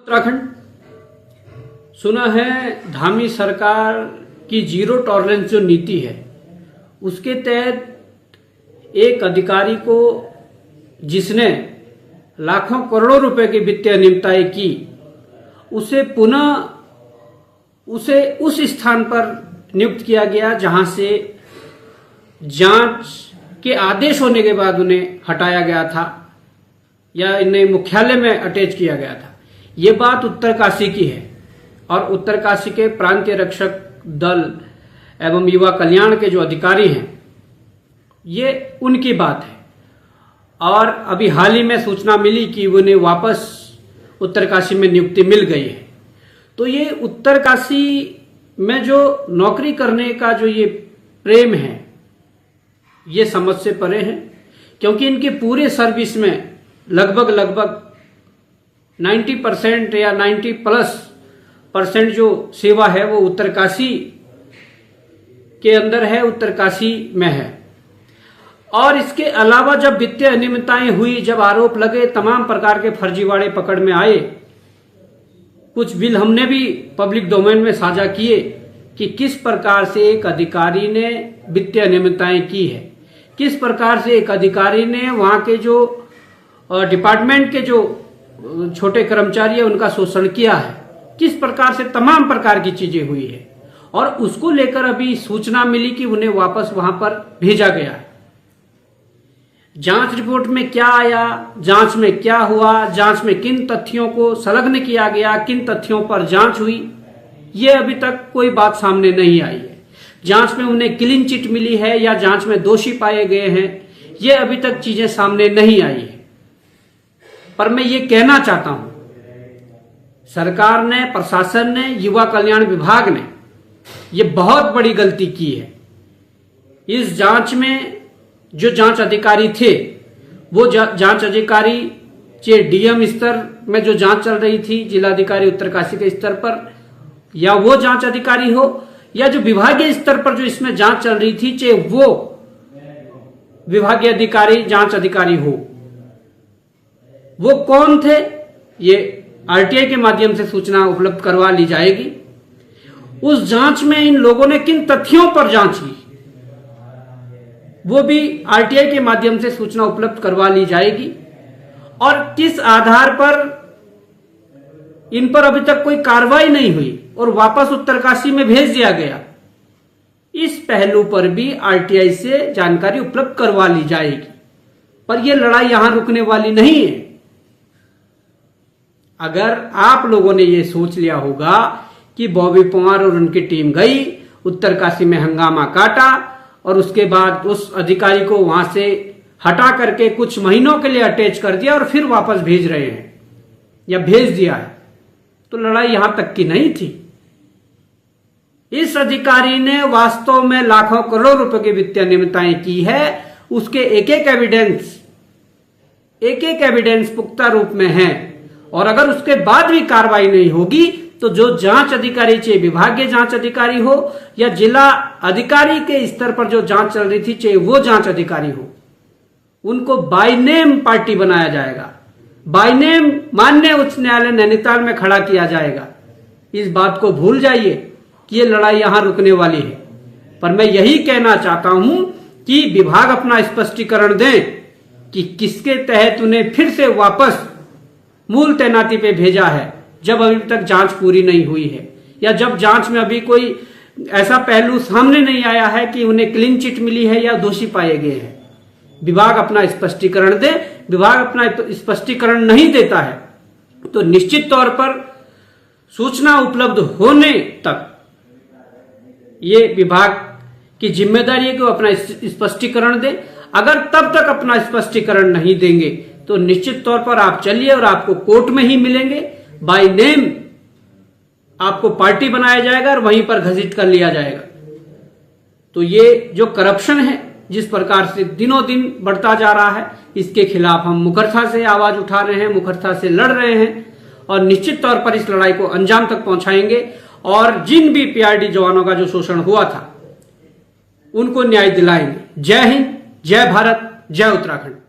उत्तराखंड सुना है धामी सरकार की जीरो टॉलरेंस जो नीति है उसके तहत एक अधिकारी को जिसने लाखों करोड़ों रुपए की वित्तीय अनियमितताएं की उसे पुनः उस स्थान पर नियुक्त किया गया जहां से जांच के आदेश होने के बाद उन्हें हटाया गया था या इन्हें मुख्यालय में अटैच किया गया था। ये बात उत्तरकाशी की है और उत्तरकाशी के प्रांतीय रक्षक दल एवं युवा कल्याण के जो अधिकारी हैं ये उनकी बात है। और अभी हाल ही में सूचना मिली कि उन्हें वापस उत्तरकाशी में नियुक्ति मिल गई है। तो ये उत्तरकाशी में जो नौकरी करने का जो ये प्रेम है ये समझ से परे है, क्योंकि इनके पूरे सर्विस में लगभग 90% या 90+ % जो सेवा है वो उत्तरकाशी के अंदर है, उत्तरकाशी में है। और इसके अलावा जब वित्तीय अनियमितताएं हुई, जब आरोप लगे, तमाम प्रकार के फर्जीवाड़े पकड़ में आए, कुछ बिल हमने भी पब्लिक डोमेन में साझा किए कि किस प्रकार से एक अधिकारी ने वित्तीय अनियमितताएं की है, किस प्रकार से एक अधिकारी ने वहां के जो डिपार्टमेंट के जो छोटे कर्मचारी है उनका शोषण किया है, किस प्रकार से तमाम प्रकार की चीजें हुई है। और उसको लेकर अभी सूचना मिली कि उन्हें वापस वहां पर भेजा गया है। जांच रिपोर्ट में क्या आया, जांच में क्या हुआ, जांच में किन तथ्यों को संलग्न किया गया, किन तथ्यों पर जांच हुई, ये अभी तक कोई बात सामने नहीं आई है। जांच में उन्हें क्लीन चिट मिली है या जांच में दोषी पाए गए हैं, ये अभी तक चीजें सामने नहीं आई है। पर मैं ये कहना चाहता हूं, सरकार ने, प्रशासन ने, युवा कल्याण विभाग ने ये बहुत बड़ी गलती की है। इस जांच में जो जांच अधिकारी थे वो जांच अधिकारी चाहे डीएम स्तर में जो जांच चल रही थी जिलाधिकारी उत्तरकाशी के स्तर पर, या वो जांच अधिकारी हो या जो विभागीय स्तर पर जो इसमें जांच चल रही थी, चाहे वो विभागीय अधिकारी जांच अधिकारी हो, वो कौन थे ये आरटीआई के माध्यम से सूचना उपलब्ध करवा ली जाएगी। उस जांच में इन लोगों ने किन तथ्यों पर जांच की वो भी आरटीआई के माध्यम से सूचना उपलब्ध करवा ली जाएगी। और किस आधार पर इन पर अभी तक कोई कार्रवाई नहीं हुई और वापस उत्तरकाशी में भेज दिया गया, इस पहलू पर भी आरटीआई से जानकारी उपलब्ध करवा ली जाएगी। पर यह लड़ाई यहां रुकने वाली नहीं है। अगर आप लोगों ने यह सोच लिया होगा कि बॉबी पवार और उनकी टीम गई, उत्तरकाशी में हंगामा काटा और उसके बाद उस अधिकारी को वहां से हटा करके कुछ महीनों के लिए अटैच कर दिया और फिर वापस भेज रहे हैं या भेज दिया है, तो लड़ाई यहां तक की नहीं थी। इस अधिकारी ने वास्तव में लाखों करोड़ रुपए की वित्तीय अनियमितताएं की है। उसके एक एक एविडेंस पुख्ता रूप में है। और अगर उसके बाद भी कार्रवाई नहीं होगी तो जो जांच अधिकारी, चाहे विभागीय जांच अधिकारी हो या जिला अधिकारी के स्तर पर जो जांच चल रही थी, चाहे वो जांच अधिकारी हो, उनको बाय नेम पार्टी बनाया जाएगा, बाय नेम माननीय उच्च न्यायालय नैनीताल में खड़ा किया जाएगा। इस बात को भूल जाइए कि ये लड़ाई यहां रुकने वाली है। पर मैं यही कहना चाहता हूं कि विभाग अपना स्पष्टीकरण दें कि किसके तहत उन्हें फिर से वापस मूल तैनाती पे भेजा है, जब अभी तक जांच पूरी नहीं हुई है या जब जांच में अभी कोई ऐसा पहलू सामने नहीं आया है कि उन्हें क्लीन चिट मिली है या दोषी पाए गए हैं। विभाग अपना स्पष्टीकरण दे। विभाग अपना स्पष्टीकरण नहीं देता है तो निश्चित तौर पर सूचना उपलब्ध होने तक ये विभाग की जिम्मेदारी है कि वो अपना स्पष्टीकरण दे। अगर तब तक अपना स्पष्टीकरण नहीं देंगे तो निश्चित तौर पर आप चलिए और आपको कोर्ट में ही मिलेंगे। बाय नेम आपको पार्टी बनाया जाएगा और वहीं पर घसीट कर लिया जाएगा। तो ये जो करप्शन है जिस प्रकार से दिनों दिन बढ़ता जा रहा है, इसके खिलाफ हम मुखरता से आवाज उठा रहे हैं, मुखरता से लड़ रहे हैं और निश्चित तौर पर इस लड़ाई को अंजाम तक पहुंचाएंगे। और जिन भी पीआरडी जवानों का जो शोषण हुआ था उनको न्याय दिलाएंगे। जय हिंद, जय भारत, जय उत्तराखंड।